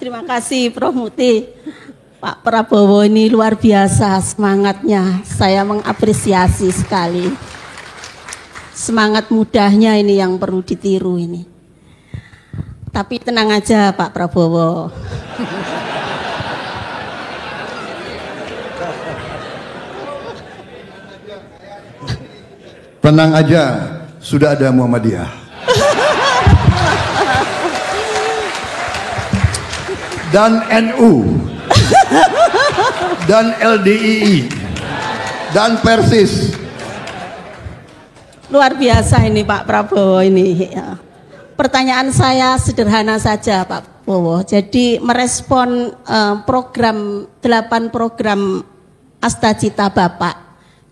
Terima kasih Prof. Muti. Pak Prabowo ini luar biasa semangatnya. Saya mengapresiasi sekali. Semangat mudahnya ini yang perlu ditiru ini. Tapi tenang aja Pak Prabowo. Tenang aja, sudah ada Muhammadiyah. Dan NU. Dan LDII. Dan Persis. Luar biasa ini Pak Prabowo ini. Ya. Pertanyaan saya sederhana saja Pak Prabowo. Jadi merespon 8 program Astagita Bapak.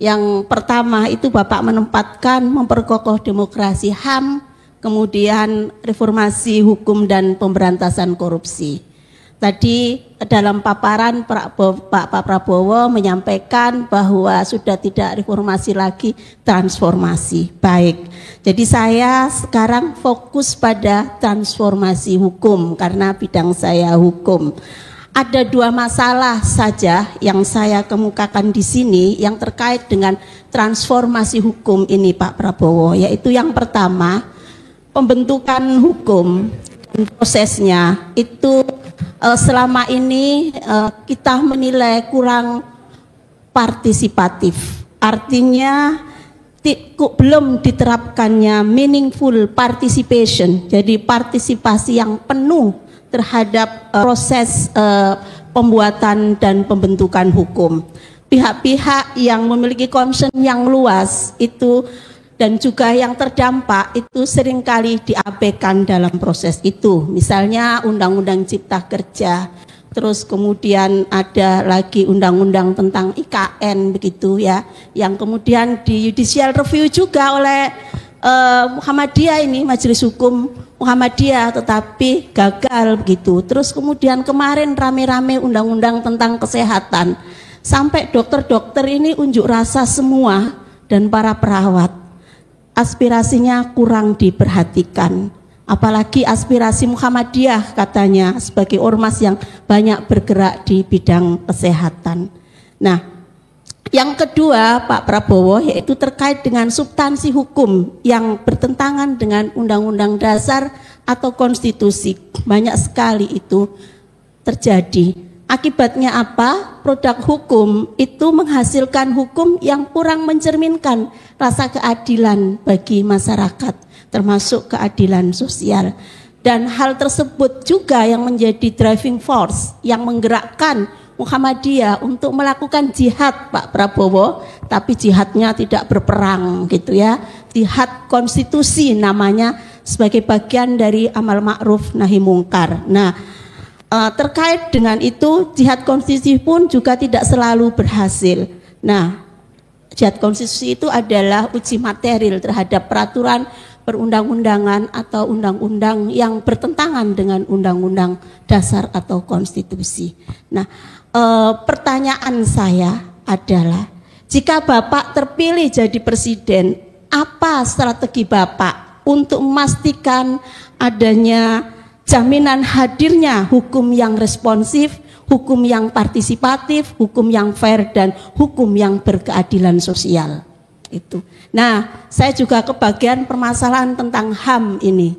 Yang pertama itu Bapak menempatkan memperkokoh demokrasi HAM, kemudian reformasi hukum dan pemberantasan korupsi. Tadi dalam paparan Pak Prabowo menyampaikan bahwa sudah tidak reformasi lagi, transformasi. Baik, jadi saya sekarang fokus pada transformasi hukum karena bidang saya hukum. Ada 2 masalah saja yang saya kemukakan di sini yang terkait dengan transformasi hukum ini Pak Prabowo, yaitu yang pertama, pembentukan hukum dan prosesnya itu selama ini kita menilai kurang partisipatif. Artinya belum diterapkannya meaningful participation, jadi partisipasi yang penuh terhadap proses pembuatan dan pembentukan hukum. Pihak-pihak yang memiliki concern yang luas itu dan juga yang terdampak itu seringkali diabaikan dalam proses itu. Misalnya Undang-Undang Cipta Kerja, terus kemudian ada lagi undang-undang tentang IKN begitu ya, yang kemudian di judicial review juga oleh Muhammadiyah ini, Majelis Hukum Muhammadiyah, tetapi gagal begitu. Terus kemudian kemarin rame-rame undang-undang tentang kesehatan, sampai dokter-dokter ini unjuk rasa semua dan para perawat, aspirasinya kurang diperhatikan. Apalagi aspirasi Muhammadiyah katanya sebagai ormas yang banyak bergerak di bidang kesehatan. Nah, yang kedua Pak Prabowo yaitu terkait dengan substansi hukum yang bertentangan dengan Undang-Undang Dasar atau konstitusi. Banyak sekali itu terjadi. Akibatnya apa? Produk hukum itu menghasilkan hukum yang kurang mencerminkan rasa keadilan bagi masyarakat, termasuk keadilan sosial. Dan hal tersebut juga yang menjadi driving force yang menggerakkan Muhammadiyah untuk melakukan jihad Pak Prabowo, tapi jihadnya tidak berperang gitu ya. Jihad konstitusi namanya sebagai bagian dari amal ma'ruf nahi mungkar. Nah, terkait dengan itu jihad konstitusi pun juga tidak selalu berhasil. Nah, jihad konstitusi itu adalah uji material terhadap peraturan perundang-undangan atau undang-undang yang bertentangan dengan undang-undang dasar atau konstitusi. Nah, pertanyaan saya adalah, jika Bapak terpilih jadi presiden, apa strategi Bapak untuk memastikan adanya jaminan hadirnya hukum yang responsif, hukum yang partisipatif, hukum yang fair, dan hukum yang berkeadilan sosial? Itu. Nah, saya juga kebagian permasalahan tentang HAM ini.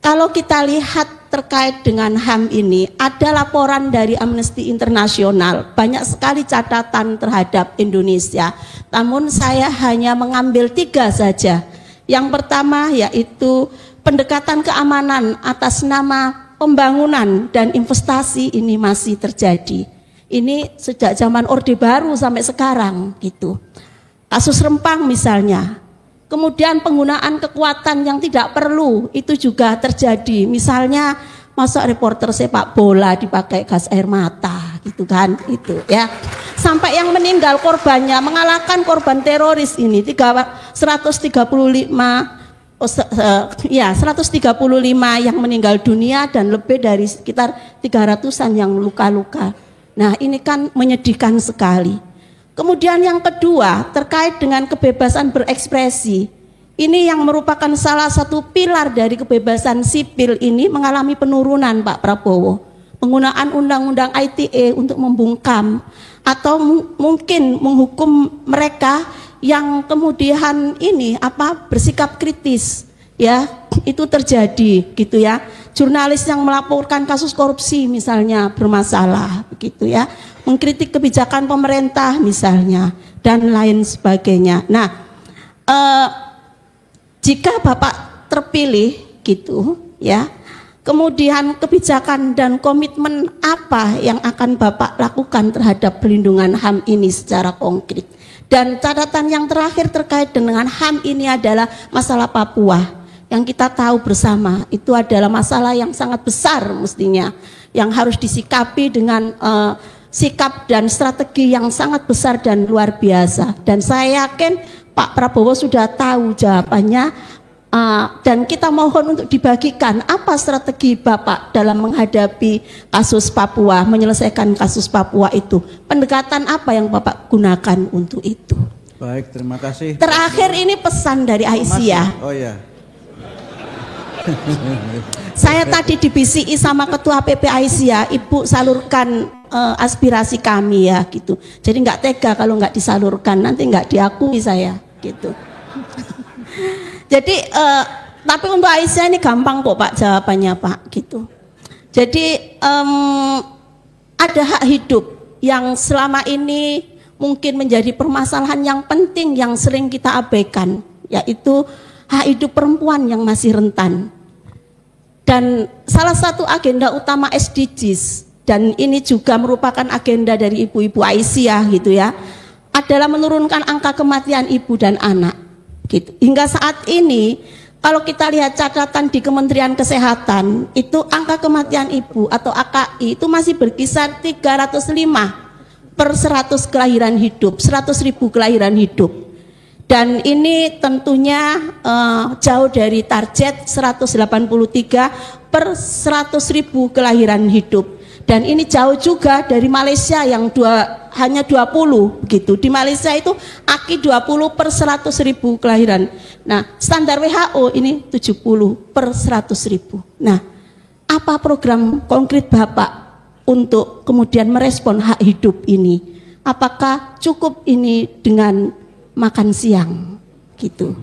Kalau kita lihat terkait dengan HAM ini, ada laporan dari Amnesty International, banyak sekali catatan terhadap Indonesia. Namun saya hanya mengambil 3 saja. Yang pertama yaitu pendekatan keamanan atas nama pembangunan dan investasi ini masih terjadi. Ini sejak zaman Orde Baru sampai sekarang gitu. Kasus Rempang misalnya. Kemudian penggunaan kekuatan yang tidak perlu itu juga terjadi. Misalnya masa reporter sepak bola dipakai gas air mata gitu kan, itu ya. Sampai yang meninggal korbannya mengalahkan korban teroris ini 135 yang meninggal dunia dan lebih dari sekitar 300-an yang luka-luka. Nah, ini kan menyedihkan sekali. Kemudian yang kedua terkait dengan kebebasan berekspresi. Ini yang merupakan salah satu pilar dari kebebasan sipil ini mengalami penurunan Pak Prabowo. penggunaan undang-undang ITE untuk membungkam atau mungkin menghukum mereka yang kemudian bersikap kritis, ya, itu terjadi gitu ya. Jurnalis yang melaporkan kasus korupsi misalnya bermasalah begitu ya, mengkritik kebijakan pemerintah misalnya dan lain sebagainya. Nah, jika Bapak terpilih gitu ya, kemudian kebijakan dan komitmen apa yang akan Bapak lakukan terhadap perlindungan HAM ini secara konkret? Dan catatan yang terakhir terkait dengan HAM ini adalah masalah Papua, yang kita tahu bersama itu adalah masalah yang sangat besar mestinya, yang harus disikapi dengan sikap dan strategi yang sangat besar dan luar biasa. Dan saya yakin Pak Prabowo sudah tahu jawabannya. Dan kita mohon untuk dibagikan apa strategi Bapak dalam menghadapi kasus Papua, menyelesaikan kasus Papua itu. Pendekatan apa yang Bapak gunakan untuk itu? Baik, terima kasih. Terakhir ini pesan dari Aisyah. Oh ya. Saya tadi dibisiki sama Ketua PP Aisyah, Ibu salurkan aspirasi kami ya gitu. Jadi nggak tega kalau nggak disalurkan, nanti nggak diakui saya gitu. Jadi tapi untuk Aisyah ini gampang kok Pak jawabannya Pak gitu. Jadi ada hak hidup yang selama ini mungkin menjadi permasalahan yang penting yang sering kita abaikan, yaitu hak hidup perempuan yang masih rentan. Dan salah satu agenda utama SDGs, dan ini juga merupakan agenda dari ibu-ibu Aisyah gitu ya, adalah menurunkan angka kematian ibu dan anak. Gitu. Hingga saat ini kalau kita lihat catatan di Kementerian Kesehatan itu angka kematian ibu atau AKI itu masih berkisar 305 per 100 kelahiran hidup, 100.000 kelahiran hidup. Dan ini tentunya jauh dari target 183 per 100.000 kelahiran hidup. Dan ini jauh juga dari Malaysia yang hanya 20 gitu. Di Malaysia itu AKI 20 per 100.000 kelahiran. Nah, standar WHO ini 70 per 100.000. Nah, apa program konkret Bapak untuk kemudian merespon hak hidup ini? Apakah cukup ini dengan makan siang gitu?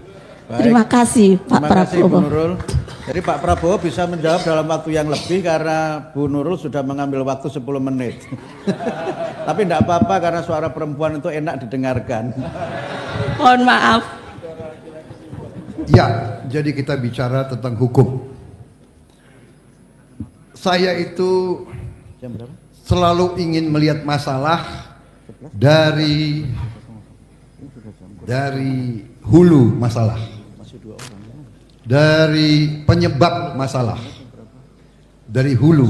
Baik. Terima kasih Pak Prabowo. Terima kasih Bu Nurul. Jadi Pak Prabowo bisa menjawab dalam waktu yang lebih karena Bu Nurul sudah mengambil waktu 10 menit. Tapi tidak apa-apa karena suara perempuan itu enak didengarkan. Mohon maaf. Ya, jadi kita bicara tentang hukum. Saya itu selalu ingin melihat masalah dari hulu masalah, dari penyebab masalah, dari hulu.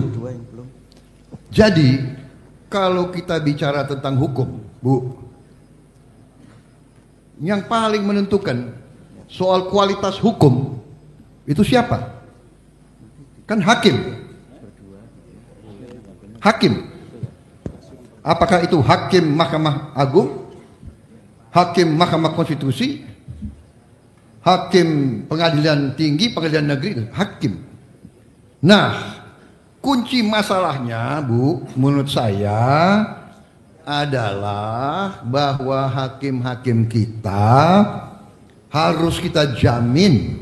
Jadi kalau kita bicara tentang hukum, Bu, yang paling menentukan soal kualitas hukum itu siapa? Kan hakim. Hakim. Apakah itu hakim Mahkamah Agung, hakim Mahkamah Konstitusi, hakim pengadilan tinggi, pengadilan negeri, hakim. Nah, kunci masalahnya, Bu, menurut saya adalah bahwa hakim-hakim kita harus kita jamin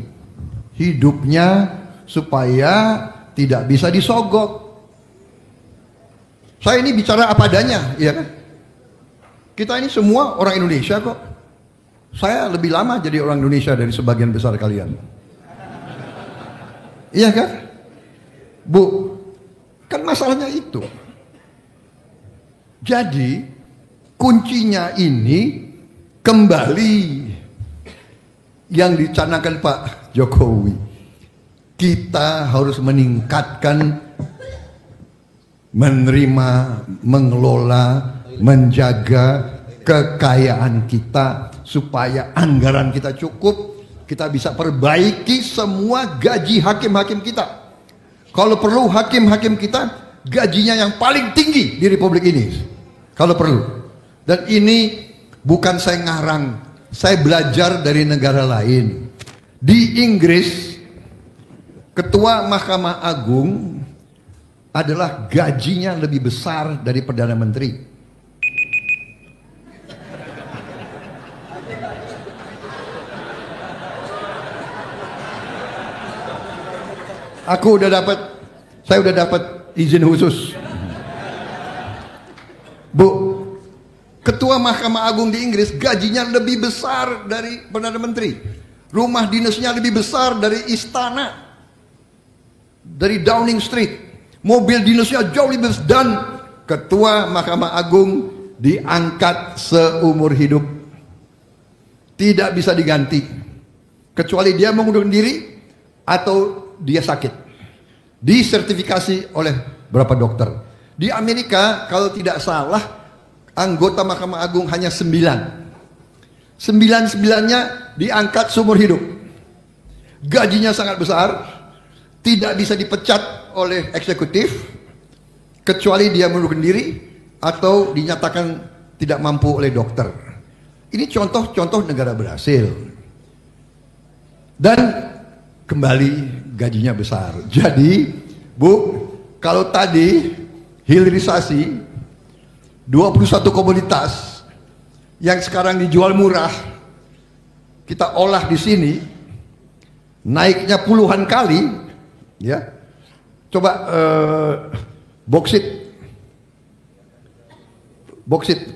hidupnya supaya tidak bisa disogok. Saya ini bicara apa adanya, ya kan? Kita ini semua orang Indonesia kok. Saya lebih lama jadi orang Indonesia dari sebagian besar kalian. Iya kan? Bu, kan masalahnya itu. Jadi kuncinya ini kembali yang dicanangkan Pak Jokowi. Kita harus meningkatkan, menerima, mengelola, menjaga kekayaan kita supaya anggaran kita cukup, kita bisa perbaiki semua gaji hakim-hakim kita. Kalau perlu hakim-hakim kita gajinya yang paling tinggi di Republik ini, kalau perlu. Dan ini bukan saya ngarang, saya belajar dari negara lain. Di Inggris, Ketua Mahkamah Agung adalah gajinya lebih besar dari Perdana Menteri. Saya udah dapat izin khusus. Bu, Ketua Mahkamah Agung di Inggris gajinya lebih besar dari Perdana Menteri. Rumah dinasnya lebih besar dari istana, dari Downing Street. Mobil dinasnya jauh lebih besar. Dan Ketua Mahkamah Agung diangkat seumur hidup. Tidak bisa diganti. Kecuali dia mengundurkan diri atau dia sakit. Disertifikasi oleh berapa dokter. Di Amerika kalau tidak salah anggota Mahkamah Agung hanya 9. 9-9-nya diangkat seumur hidup. Gajinya sangat besar. Tidak bisa dipecat oleh eksekutif kecuali dia mengundurkan diri atau dinyatakan tidak mampu oleh dokter. Ini contoh-contoh negara berhasil. Dan kembali gajinya besar. Jadi, Bu, kalau tadi hilirisasi 21 komoditas yang sekarang dijual murah kita olah di sini naiknya puluhan kali, ya. Coba boksit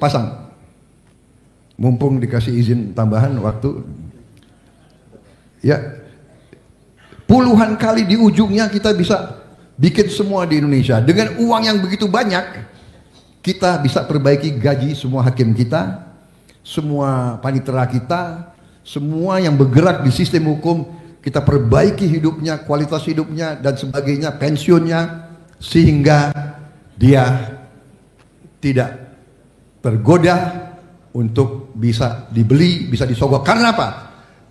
pasang. Mumpung dikasih izin tambahan waktu. Ya. Puluhan kali di ujungnya kita bisa bikin semua di Indonesia. Dengan uang yang begitu banyak, kita bisa perbaiki gaji semua hakim kita, semua panitera kita, semua yang bergerak di sistem hukum, kita perbaiki hidupnya, kualitas hidupnya dan sebagainya, pensiunnya, sehingga dia tidak tergoda untuk bisa dibeli, bisa disogok. Karena apa?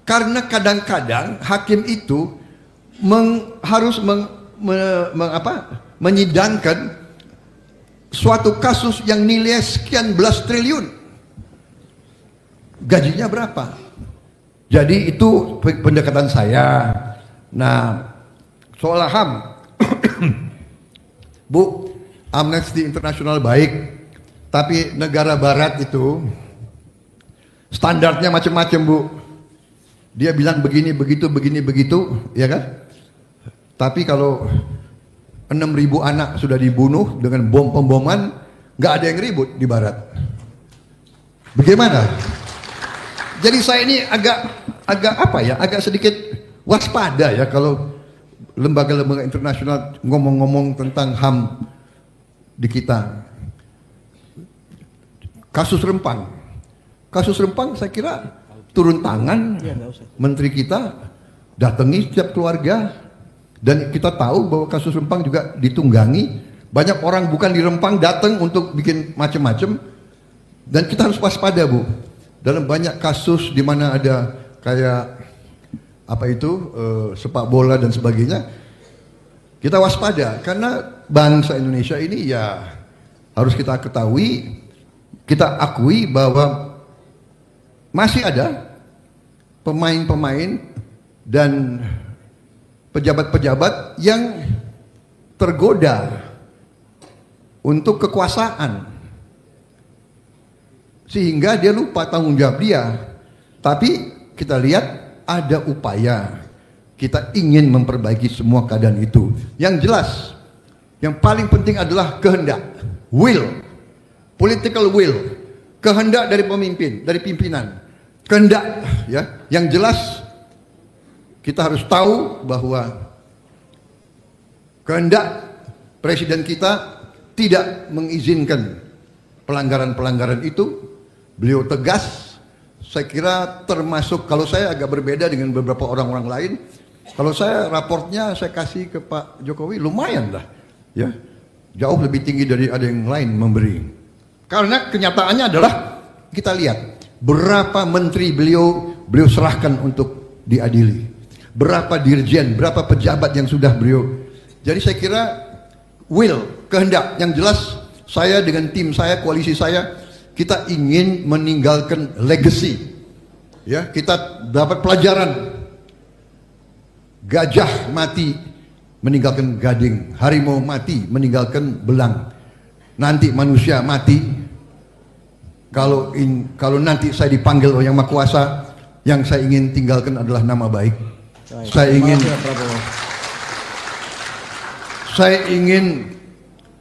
Karena kadang-kadang hakim itu harus menyidangkan suatu kasus yang nilai sekian belas triliun. Gajinya berapa? Jadi itu pendekatan saya. Nah, soal HAM, Bu, Amnesty International baik, tapi negara barat itu standarnya macam-macam, Bu. Dia bilang begini, begitu, ya kan? Tapi kalau 6.000 anak sudah dibunuh dengan bom pemboman, nggak ada yang ribut di barat. Bagaimana? Jadi saya ini agak sedikit waspada ya kalau lembaga-lembaga internasional ngomong-ngomong tentang HAM di kita. Kasus Rempang saya kira turun tangan, menteri kita datangi setiap keluarga. Dan kita tahu bahwa kasus Rempang juga ditunggangi. Banyak orang bukan di Rempang datang untuk bikin macam-macam. Dan kita harus waspada, Bu. Dalam banyak kasus di mana ada kayak sepak bola dan sebagainya, kita waspada. Karena bangsa Indonesia ini ya harus kita ketahui, kita akui bahwa masih ada pemain-pemain dan pejabat-pejabat yang tergoda untuk kekuasaan sehingga dia lupa tanggung jawab dia. Tapi kita lihat ada upaya, kita ingin memperbaiki semua keadaan itu. Yang jelas, yang paling penting adalah kehendak, will, political will, kehendak dari pemimpin, dari pimpinan, kehendak, ya. Yang jelas kita harus tahu bahwa kehendak presiden kita tidak mengizinkan pelanggaran-pelanggaran itu. Beliau tegas. Saya kira termasuk, kalau saya agak berbeda dengan beberapa orang-orang lain. Kalau saya raportnya saya kasih ke Pak Jokowi lumayan lah, ya, jauh lebih tinggi dari ada yang lain memberi. Karena kenyataannya adalah kita lihat berapa menteri beliau serahkan untuk diadili. Berapa dirjen, berapa pejabat yang sudah beliau. Jadi saya kira will, kehendak yang jelas. Saya dengan tim saya, koalisi saya, kita ingin meninggalkan legacy. Ya, kita dapat pelajaran. Gajah mati meninggalkan gading, harimau mati meninggalkan belang. Nanti manusia mati. Kalau nanti saya dipanggil oleh Yang Maha Kuasa, yang saya ingin tinggalkan adalah nama baik. Saya ingin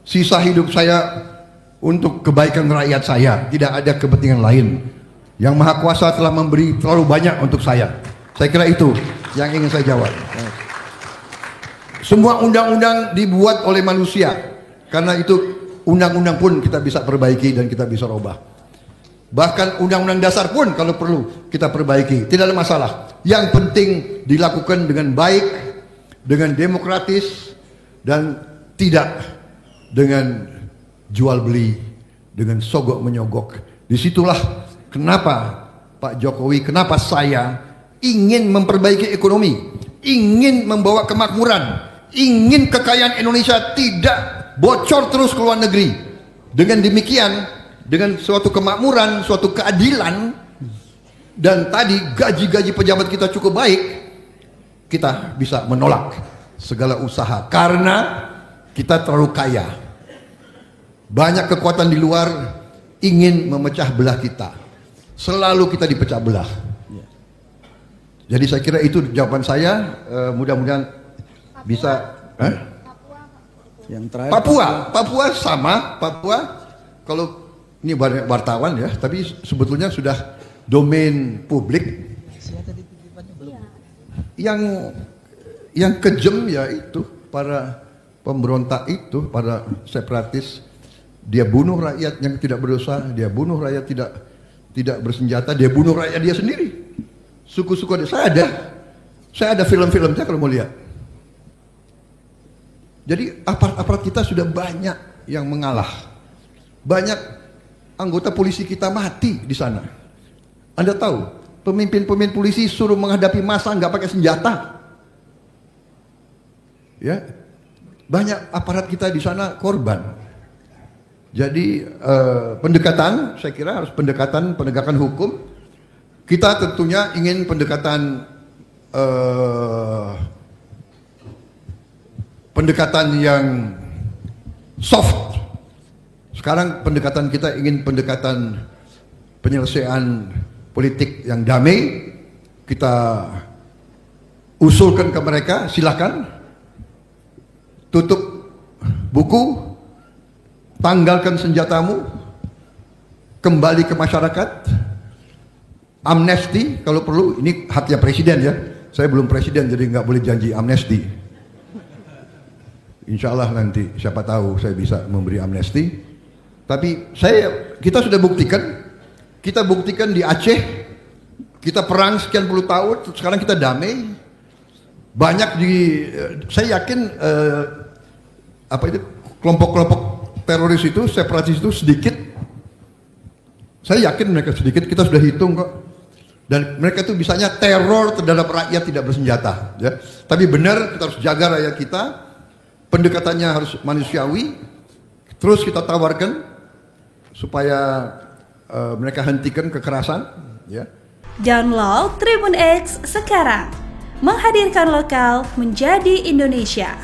sisa hidup saya untuk kebaikan rakyat saya, tidak ada kepentingan lain. Yang Maha Kuasa telah memberi terlalu banyak untuk saya. Saya kira itu yang ingin saya jawab. Semua undang-undang dibuat oleh manusia, karena itu undang-undang pun kita bisa perbaiki dan kita bisa robah. Bahkan undang-undang dasar pun kalau perlu kita perbaiki, tidak ada masalah. Yang penting dilakukan dengan baik, dengan demokratis, dan tidak dengan jual beli, dengan sogok menyogok. Disitulah kenapa Pak Jokowi, kenapa saya ingin memperbaiki ekonomi, ingin membawa kemakmuran, ingin kekayaan Indonesia tidak bocor terus ke luar negeri. Dengan demikian, dengan suatu kemakmuran, suatu keadilan, dan tadi gaji-gaji pejabat kita cukup baik, kita bisa menolak segala usaha karena kita terlalu kaya. Banyak kekuatan di luar ingin memecah belah kita. Selalu kita dipecah belah. Jadi saya kira itu jawaban saya. Mudah-mudahan bisa. Yang terakhir Papua sama. Papua kalau ini wartawan ya, tapi sebetulnya sudah domain publik. Yang kejam ya itu para pemberontak itu, para separatis. Dia bunuh rakyat yang tidak berdosa, dia bunuh rakyat tidak bersenjata, dia bunuh rakyat dia sendiri. Suku-suku dia. Saya ada film-filmnya kalau mau lihat. Jadi aparat kita sudah banyak yang mengalah. Banyak anggota polisi kita mati di sana. Anda tahu, pemimpin-pemimpin polisi suruh menghadapi massa nggak pakai senjata. Ya, banyak aparat kita di sana korban. Jadi pendekatan, saya kira harus pendekatan penegakan hukum. Kita tentunya ingin pendekatan yang soft. Sekarang pendekatan kita ingin pendekatan penyelesaian politik yang damai. Kita usulkan ke mereka, silakan tutup buku, tanggalkan senjatamu, kembali ke masyarakat, amnesti kalau perlu. Ini haknya presiden ya. Saya belum presiden jadi nggak boleh janji amnesti. Insya Allah nanti siapa tahu saya bisa memberi amnesti. Tapi kita sudah buktikan di Aceh, kita perang sekian puluh tahun, sekarang kita damai. Banyak saya yakin kelompok-kelompok teroris itu, separatis itu sedikit. Saya yakin mereka sedikit, kita sudah hitung kok. Dan mereka itu bisanya teror terhadap rakyat tidak bersenjata. Ya. Tapi benar kita harus jaga rakyat kita, pendekatannya harus manusiawi, terus kita tawarkan supaya mereka hentikan kekerasan. Ya. Download Tribun X sekarang, menghadirkan lokal menjadi Indonesia.